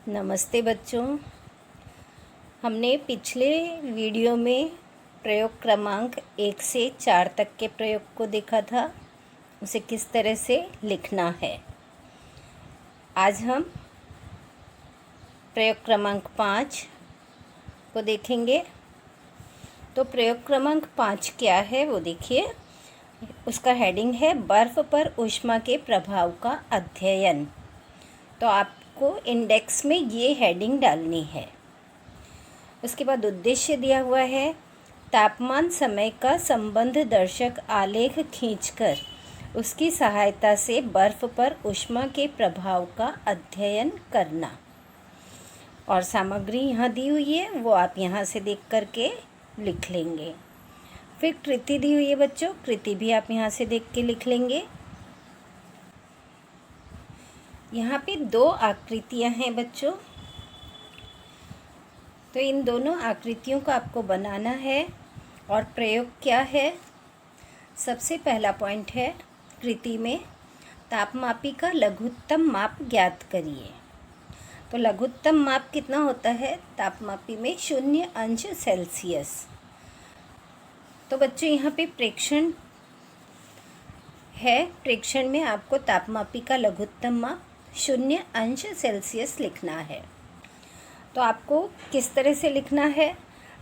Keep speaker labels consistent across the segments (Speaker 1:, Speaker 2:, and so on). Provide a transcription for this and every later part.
Speaker 1: नमस्ते बच्चों। हमने पिछले वीडियो में प्रयोग क्रमांक 1 से 4 तक के प्रयोग को देखा था, उसे किस तरह से लिखना है। आज हम प्रयोग क्रमांक 5 को देखेंगे। तो प्रयोग क्रमांक 5 क्या है वो देखिए। उसका हेडिंग है बर्फ़ पर ऊष्मा के प्रभाव का अध्ययन। तो आपको इंडेक्स में ये हेडिंग डालनी है। उसके बाद उद्देश्य दिया हुआ है तापमान समय का संबंध दर्शक आलेख खींचकर उसकी सहायता से बर्फ़ पर ऊष्मा के प्रभाव का अध्ययन करना। और सामग्री यहाँ दी हुई है, वो आप यहाँ से देख करके लिख लेंगे। फिर कृति दी हुई है बच्चों, कृति भी आप यहाँ से देख के लिख लेंगे। यहाँ पे 2 आकृतियाँ हैं बच्चों, तो इन दोनों आकृतियों को आपको बनाना है। और प्रयोग क्या है, सबसे पहला पॉइंट है कृति में तापमापी का लघुत्तम माप ज्ञात करिए। तो लघुत्तम माप कितना होता है तापमापी में 0 अंश सेल्सियस। तो बच्चों यहाँ पे प्रेक्षण है, प्रेक्षण में आपको तापमापी का लघुत्तम माप 0 अंश सेल्सियस लिखना है। तो आपको किस तरह से लिखना है,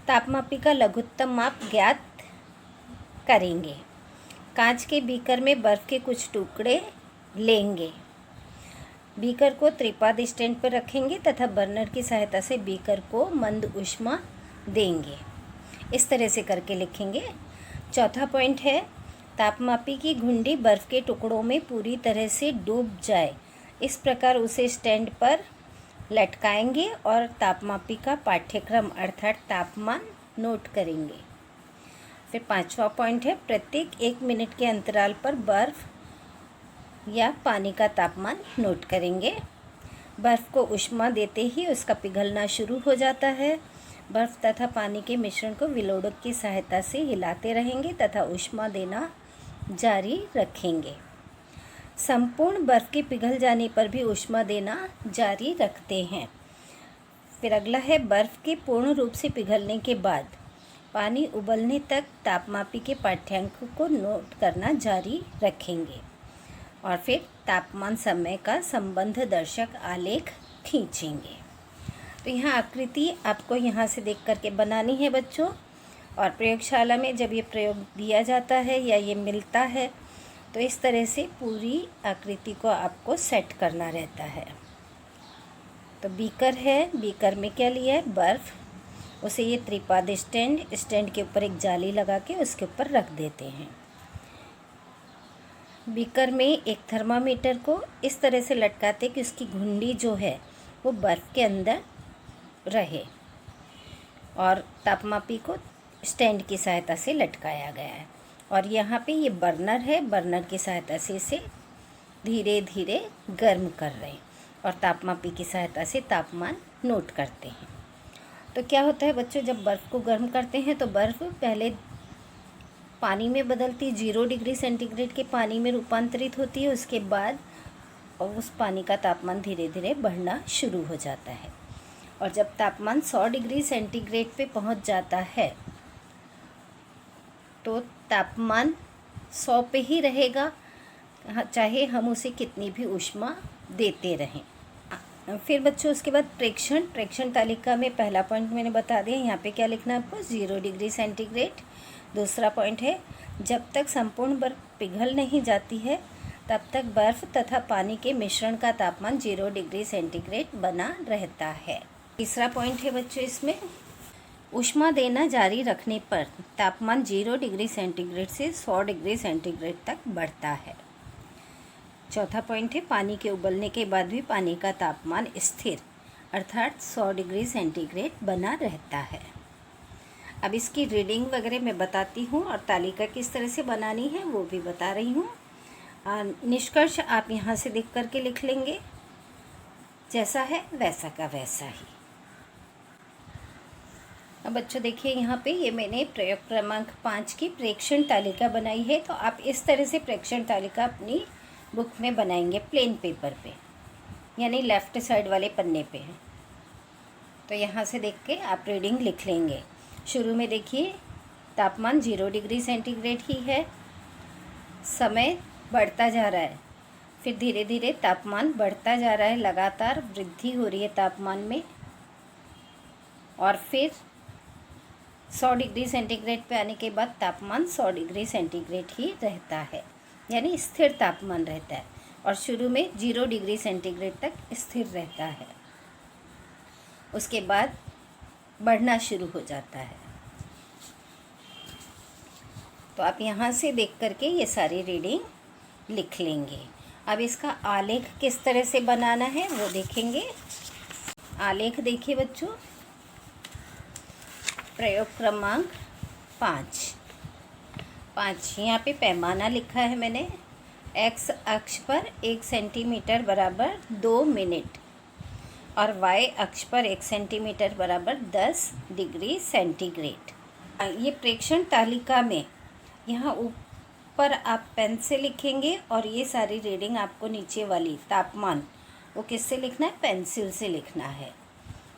Speaker 1: तापमापी का लघुत्तम माप ज्ञात करेंगे। कांच के बीकर में बर्फ़ के कुछ टुकड़े लेंगे, बीकर को त्रिपाद स्टैंड पर रखेंगे तथा बर्नर की सहायता से बीकर को मंद ऊष्मा देंगे। इस तरह से करके लिखेंगे। चौथा पॉइंट है तापमापी की घुंडी बर्फ़ के टुकड़ों में पूरी तरह से डूब जाए, इस प्रकार उसे स्टैंड पर लटकाएंगे और तापमापी का पाठ्यक्रम अर्थात तापमान नोट करेंगे। फिर 5वां पॉइंट है प्रत्येक 1 मिनट के अंतराल पर बर्फ़ या पानी का तापमान नोट करेंगे। बर्फ़ को ऊष्मा देते ही उसका पिघलना शुरू हो जाता है। बर्फ़ तथा पानी के मिश्रण को विलोडक की सहायता से हिलाते रहेंगे तथा ऊष्मा देना जारी रखेंगे। संपूर्ण बर्फ़ के पिघल जाने पर भी ऊष्मा देना जारी रखते हैं। फिर अगला है बर्फ़ के पूर्ण रूप से पिघलने के बाद पानी उबलने तक तापमापी के पाठ्यांक को नोट करना जारी रखेंगे। और फिर तापमान समय का संबंध दर्शक आलेख खींचेंगे। तो यहाँ आकृति आपको यहाँ से देख करके बनानी है बच्चों। और प्रयोगशाला में जब ये प्रयोग दिया जाता है या ये मिलता है तो इस तरह से पूरी आकृति को आपको सेट करना रहता है। तो बीकर है, बीकर में क्या लिया है बर्फ़, उसे ये त्रिपाद स्टैंड के ऊपर एक जाली लगा के उसके ऊपर रख देते हैं। बीकर में एक थर्मामीटर को इस तरह से लटकाते कि उसकी घुंडी जो है वो बर्फ़ के अंदर रहे और तापमापी को स्टैंड की सहायता से लटकाया गया है। और यहाँ पे ये बर्नर है, बर्नर की सहायता से इसे धीरे धीरे गर्म कर रहे हैं और तापमापी की सहायता से तापमान नोट करते हैं। तो क्या होता है बच्चों, जब बर्फ़ को गर्म करते हैं तो बर्फ़ पहले पानी में बदलती 0 डिग्री सेंटीग्रेड के पानी में रूपांतरित होती है। उसके बाद उस पानी का तापमान धीरे धीरे बढ़ना शुरू हो जाता है। और जब तापमान 100 डिग्री सेंटीग्रेड पे पहुंच जाता है तो तापमान 100 पे ही रहेगा, चाहे हम उसे कितनी भी ऊष्मा देते रहें। फिर बच्चों उसके बाद प्रेक्षण तालिका में पहला पॉइंट मैंने बता दिया। यहाँ पे क्या लिखना है आपको 0 डिग्री सेंटीग्रेड। दूसरा पॉइंट है जब तक संपूर्ण बर्फ़ पिघल नहीं जाती है तब तक बर्फ़ तथा पानी के मिश्रण का तापमान 0 डिग्री सेंटीग्रेड बना रहता है। तीसरा पॉइंट है बच्चों इसमें ऊष्मा देना जारी रखने पर तापमान 0 डिग्री सेंटीग्रेड से 100 डिग्री सेंटीग्रेड तक बढ़ता है। चौथा पॉइंट है पानी के उबलने के बाद भी पानी का तापमान स्थिर अर्थात 100 डिग्री सेंटीग्रेड बना रहता है। अब इसकी रीडिंग वगैरह मैं बताती हूँ और तालिका किस तरह से बनानी है वो भी बता रही हूँ। निष्कर्ष आप यहाँ से देख करके लिख लेंगे, जैसा है वैसा का वैसा ही। अब बच्चों देखिए यहाँ पे ये मैंने प्रयोग क्रमांक 5 की प्रेक्षण तालिका बनाई है। तो आप इस तरह से प्रेक्षण तालिका अपनी बुक में बनाएंगे प्लेन पेपर पे, यानी लेफ़्ट साइड वाले पन्ने पे है। तो यहाँ से देख के आप रीडिंग लिख लेंगे। शुरू में देखिए तापमान 0 डिग्री सेंटीग्रेड ही है, समय बढ़ता जा रहा है, फिर धीरे धीरे तापमान बढ़ता जा रहा है, लगातार वृद्धि हो रही है तापमान में, और फिर 100 डिग्री सेंटीग्रेड पे आने के बाद तापमान 100 डिग्री सेंटीग्रेड ही रहता है, यानी स्थिर तापमान रहता है, और शुरू में 0 डिग्री सेंटीग्रेड तक स्थिर रहता है, उसके बाद बढ़ना शुरू हो जाता है। तो आप यहाँ से देख करके ये सारी रीडिंग लिख लेंगे। अब इसका आलेख किस तरह से बनाना है वो देखेंगे। आलेख देखिए बच्चों, प्रयोग क्रमांक 5 यहाँ पे पैमाना लिखा है मैंने। एक्स अक्ष पर 1 सेंटीमीटर बराबर 2 मिनट और वाई अक्ष पर 1 सेंटीमीटर बराबर 10 डिग्री सेंटीग्रेड। ये प्रेक्षण तालिका में यहाँ ऊपर आप पेन से लिखेंगे, और ये सारी रीडिंग आपको नीचे वाली तापमान वो किससे लिखना है, पेंसिल से लिखना है।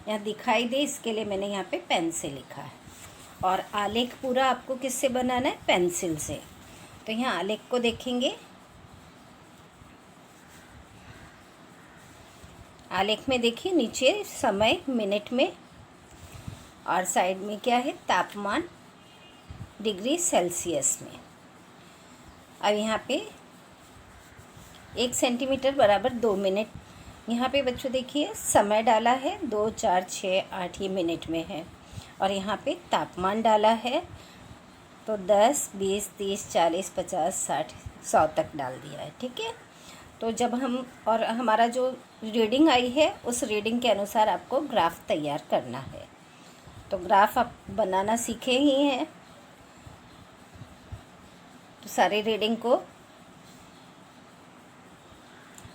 Speaker 1: यहाँ दिखाई दे इसके लिए मैंने यहाँ पे पेन से लिखा है, और आलेख पूरा आपको किससे बनाना है, पेंसिल से। तो यहाँ आलेख को देखेंगे। आलेख में देखिए नीचे समय मिनट में, और साइड में क्या है, तापमान डिग्री सेल्सियस में। अब यहाँ पे 1 सेंटीमीटर बराबर 2 मिनट, यहाँ पे बच्चों देखिए समय डाला है 2, 4, 6, 8 ये मिनट में है, और यहाँ पे तापमान डाला है तो 10, 20, 30, 40, 50, 60, 100 तक डाल दिया है। ठीक है, तो जब हम और हमारा जो रीडिंग आई है उस रीडिंग के अनुसार आपको ग्राफ तैयार करना है। तो ग्राफ आप बनाना सीखे ही हैं, तो सारी रीडिंग को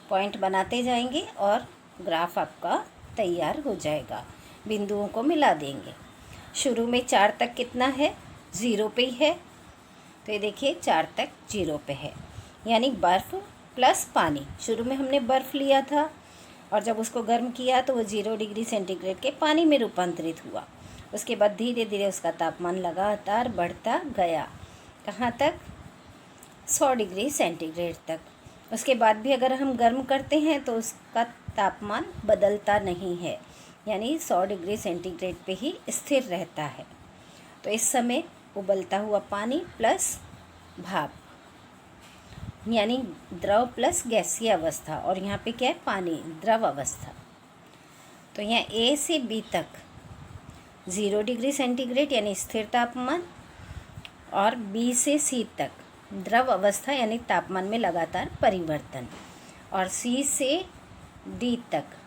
Speaker 1: पॉइंट बनाते जाएंगे और ग्राफ आपका तैयार हो जाएगा। बिंदुओं को मिला देंगे। शुरू में 4 तक कितना है, 0 पे ही है, तो ये देखिए 4 तक 0 पे है, यानी बर्फ़ प्लस पानी। शुरू में हमने बर्फ़ लिया था और जब उसको गर्म किया तो वो 0 डिग्री सेंटीग्रेड के पानी में रूपांतरित हुआ। उसके बाद धीरे धीरे उसका तापमान लगातार बढ़ता गया, कहाँ तक, 100 डिग्री सेंटीग्रेड तक। उसके बाद भी अगर हम गर्म करते हैं तो उसका तापमान बदलता नहीं है, यानी 100 डिग्री सेंटीग्रेड पे ही स्थिर रहता है। तो इस समय उबलता हुआ पानी प्लस भाप, यानी द्रव प्लस गैसीय अवस्था, और यहाँ पे क्या है, पानी, द्रव अवस्था। तो यहाँ ए से बी तक 0 डिग्री सेंटीग्रेड यानी स्थिर तापमान, और बी से सी तक द्रव अवस्था यानी तापमान में लगातार परिवर्तन, और सी से डी तक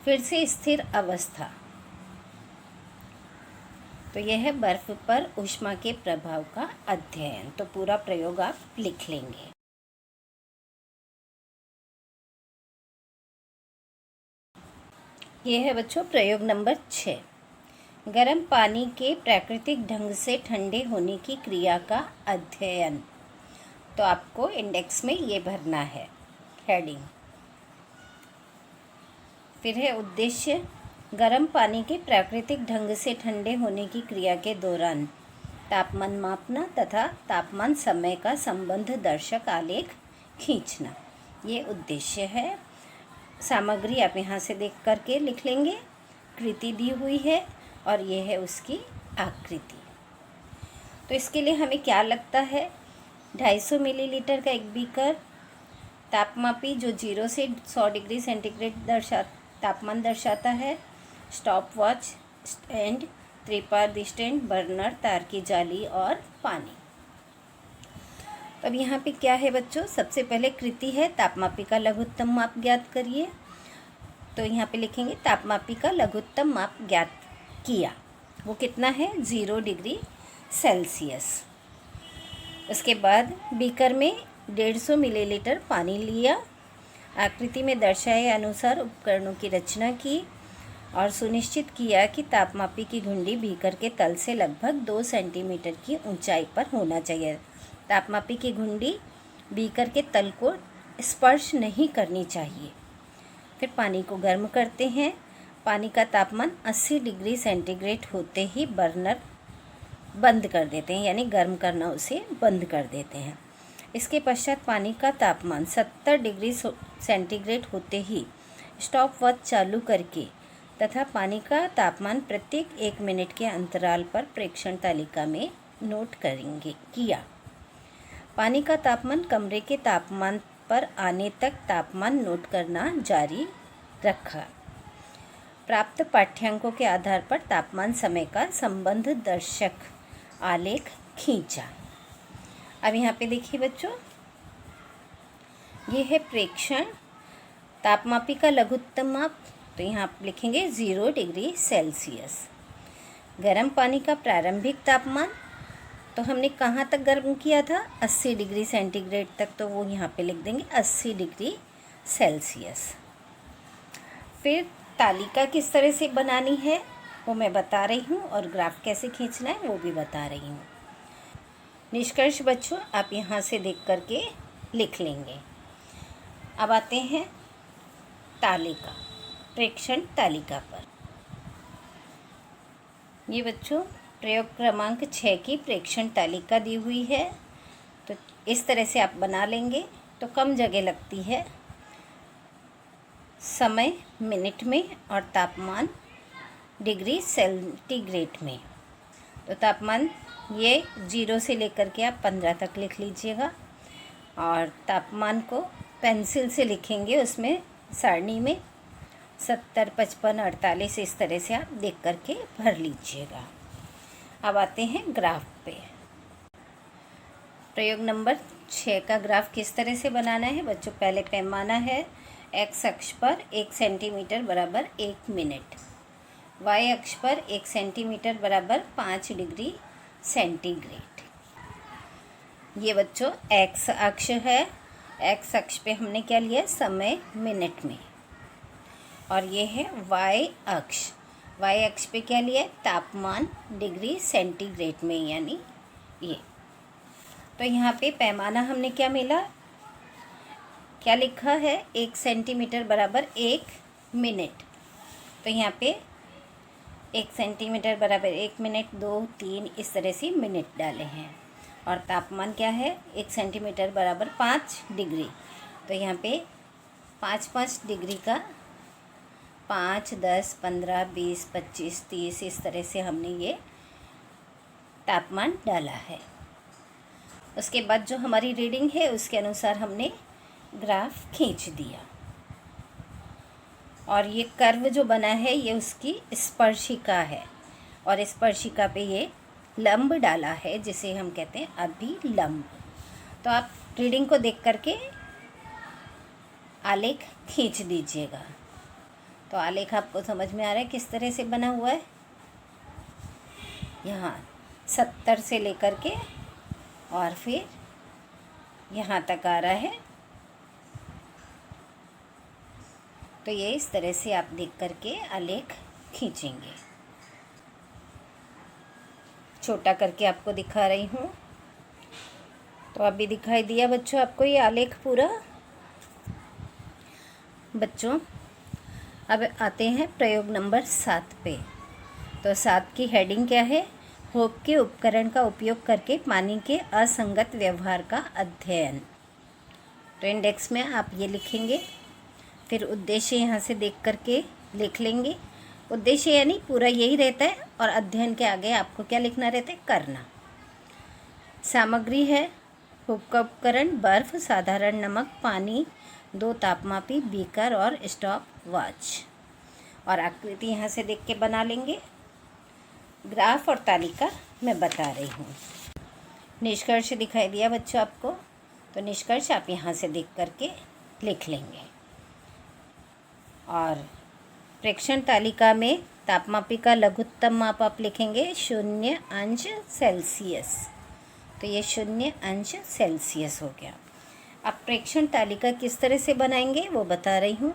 Speaker 1: फिर से स्थिर अवस्था। तो यह है बर्फ पर ऊष्मा के प्रभाव का अध्ययन। तो पूरा प्रयोग आप लिख लेंगे। यह है बच्चों प्रयोग नंबर 6, गर्म पानी के प्राकृतिक ढंग से ठंडे होने की क्रिया का अध्ययन। तो आपको इंडेक्स में ये भरना है हेडिंग। फिर है उद्देश्य, गर्म पानी के प्राकृतिक ढंग से ठंडे होने की क्रिया के दौरान तापमान मापना तथा तापमान समय का संबंध दर्शक आलेख खींचना, ये उद्देश्य है। सामग्री आप यहाँ से देख करके लिख लेंगे। कृति दी हुई है और ये है उसकी आकृति। तो इसके लिए हमें क्या लगता है, 250 मिलीलीटर का एक बीकर, तापमापी जो 0 से 100 डिग्री सेंटीग्रेड तापमान दर्शाता है, स्टॉप वॉच स्टैंड, त्रिपाद स्टैंड, बर्नर, तार की जाली और पानी। अब यहाँ पे क्या है बच्चों, सबसे पहले कृति है तापमापी का लघुत्तम माप ज्ञात करिए। तो यहाँ पे लिखेंगे तापमापी का लघुत्तम माप ज्ञात किया, वो कितना है, 0 डिग्री सेल्सियस। उसके बाद बीकर में 150 मिलीलीटर पानी लिया, आकृति में दर्शाए अनुसार उपकरणों की रचना की और सुनिश्चित किया कि तापमापी की घुंडी बीकर के तल से लगभग 2 सेंटीमीटर की ऊंचाई पर होना चाहिए। तापमापी की घुंडी बीकर के तल को स्पर्श नहीं करनी चाहिए। फिर पानी को गर्म करते हैं। पानी का तापमान 80 डिग्री सेंटीग्रेड होते ही बर्नर बंद कर देते हैं, यानी गर्म करना उसे बंद कर देते हैं। इसके पश्चात पानी का तापमान 70 डिग्री सेंटीग्रेड होते ही स्टॉप वॉच चालू करके तथा पानी का तापमान प्रत्येक 1 मिनट के अंतराल पर प्रेक्षण तालिका में नोट किया। पानी का तापमान कमरे के तापमान पर आने तक तापमान नोट करना जारी रखा। प्राप्त पाठ्यांकों के आधार पर तापमान समय का संबंध दर्शक आलेख खींचा। अब यहाँ पे देखिए बच्चों, ये है प्रेक्षण तापमापी का लघुत्तम माप, तो यहाँ आप लिखेंगे 0 डिग्री सेल्सियस। गर्म पानी का प्रारंभिक तापमान, तो हमने कहाँ तक गर्म किया था, 80 डिग्री सेंटीग्रेड तक, तो वो यहाँ पे लिख देंगे 80 डिग्री सेल्सियस। फिर तालिका किस तरह से बनानी है वो मैं बता रही हूँ, और ग्राफ कैसे खींचना है वो भी बता रही हूँ। निष्कर्ष बच्चों आप यहाँ से देख करके लिख लेंगे। अब आते हैं तालिका, प्रेक्षण तालिका पर। ये बच्चों प्रयोग क्रमांक 6 की प्रेक्षण तालिका दी हुई है, तो इस तरह से आप बना लेंगे तो कम जगह लगती है। समय मिनट में और तापमान डिग्री सेंटीग्रेड में। तो तापमान ये 0 से लेकर के आप 15 तक लिख लीजिएगा, और तापमान को पेंसिल से लिखेंगे उसमें सारणी में 70, 55, 48 इस तरह से आप देख करके भर लीजिएगा। अब आते हैं ग्राफ पे। प्रयोग नंबर 6 का ग्राफ किस तरह से बनाना है बच्चों, पहले पैमाना है x अक्ष पर 1 सेंटीमीटर बराबर 1 मिनट, y अक्ष पर 1 सेंटीमीटर बराबर 5 डिग्री सेंटीग्रेड। ये बच्चों x अक्ष है, x अक्ष पे हमने क्या लिया, समय मिनट में, और ये है y अक्ष, y अक्ष पे क्या लिया है, तापमान डिग्री सेंटीग्रेड में, यानी ये। तो यहाँ पे पैमाना हमने क्या मिला, क्या लिखा है, 1 सेंटीमीटर बराबर 1 मिनट, तो यहाँ पे 1 सेंटीमीटर बराबर 1 मिनट, 2, 3 इस तरह से मिनट डाले हैं। और तापमान क्या है, 1 सेंटीमीटर बराबर 5 डिग्री, तो यहाँ पे 5 डिग्री का 5, 10, 15, 20, 25, 30 इस तरह से हमने ये तापमान डाला है। उसके बाद जो हमारी रीडिंग है उसके अनुसार हमने ग्राफ खींच दिया, और ये कर्व जो बना है ये उसकी स्पर्शिका है, और स्पर्शिका पे ये लंब डाला है जिसे हम कहते हैं अभिलंब। तो आप रीडिंग को देख करके आलेख खींच दीजिएगा। तो आलेख आपको समझ में आ रहा है किस तरह से बना हुआ है, यहाँ 70 से लेकर के और फिर यहाँ तक आ रहा है। तो ये इस तरह से आप देख करके आलेख खींचेंगे। छोटा करके आपको दिखा रही हूँ, तो अभी दिखाई दिया बच्चों आपको ये आलेख पूरा। बच्चों अब आते हैं प्रयोग नंबर 7 पे। तो 7 की हेडिंग क्या है, होप के उपकरण का उपयोग करके पानी के असंगत व्यवहार का अध्ययन। तो इंडेक्स में आप ये लिखेंगे, फिर उद्देश्य यहाँ से देख करके लिख लेंगे। उद्देश्य यानी पूरा यही रहता है, और अध्ययन के आगे आपको क्या लिखना रहता है, करना। सामग्री है होप का उपकरण, बर्फ़, साधारण नमक, पानी, 2 तापमापी बीकर और स्टॉप वॉच। और आकृति यहाँ से देख के बना लेंगे। ग्राफ और तालिका मैं बता रही हूँ। निष्कर्ष दिखाई दिया बच्चों आपको, तो निष्कर्ष आप यहाँ से देख करके लिख लेंगे। और प्रेक्षण तालिका में तापमापी का लघुत्तम माप आप लिखेंगे 0° सेल्सियस। तो ये 0° सेल्सियस हो गया। अब प्रेक्षण तालिका किस तरह से बनाएंगे वो बता रही हूँ।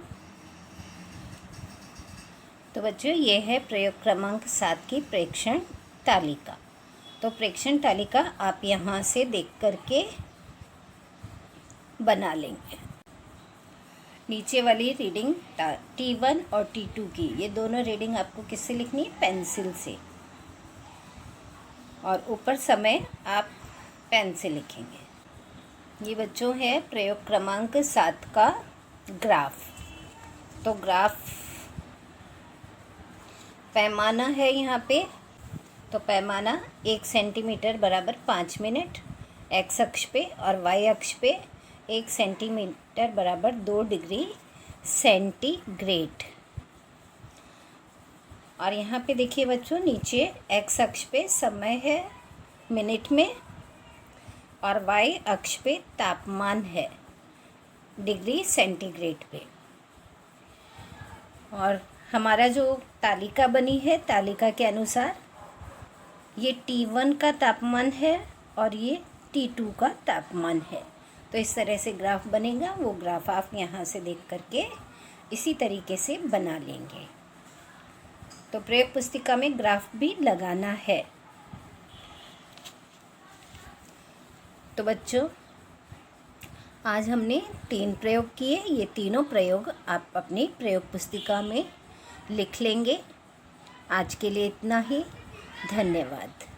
Speaker 1: तो बच्चों ये है प्रयोग क्रमांक 7 की प्रेक्षण तालिका। तो प्रेक्षण तालिका आप यहाँ से देख करके बना लेंगे। नीचे वाली रीडिंग T1 और T2 की, ये दोनों रीडिंग आपको किससे लिखनी है? पेंसिल से। और ऊपर समय आप पेन से लिखेंगे। ये बच्चों है प्रयोग क्रमांक 7 का ग्राफ। तो ग्राफ पैमाना है यहाँ पे, तो पैमाना 1 सेंटीमीटर बराबर 5 मिनट एक्स अक्ष पे, और वाई अक्ष पे 1 सेंटीमीटर बराबर 2 डिग्री सेंटीग्रेड। और यहाँ पे देखिए बच्चों, नीचे एक्स अक्ष पे समय है मिनट में, और वाई अक्ष पे तापमान है डिग्री सेंटीग्रेड पे। और हमारा जो तालिका बनी है, तालिका के अनुसार ये T1 का तापमान है और ये T2 का तापमान है। तो इस तरह से ग्राफ बनेगा। वो ग्राफ आप यहाँ से देख करके इसी तरीके से बना लेंगे। तो प्रयोग पुस्तिका में ग्राफ भी लगाना है। तो बच्चों, आज हमने 3 प्रयोग किए। ये तीनों प्रयोग आप अपनी प्रयोग पुस्तिका में लिख लेंगे। आज के लिए इतना ही। धन्यवाद।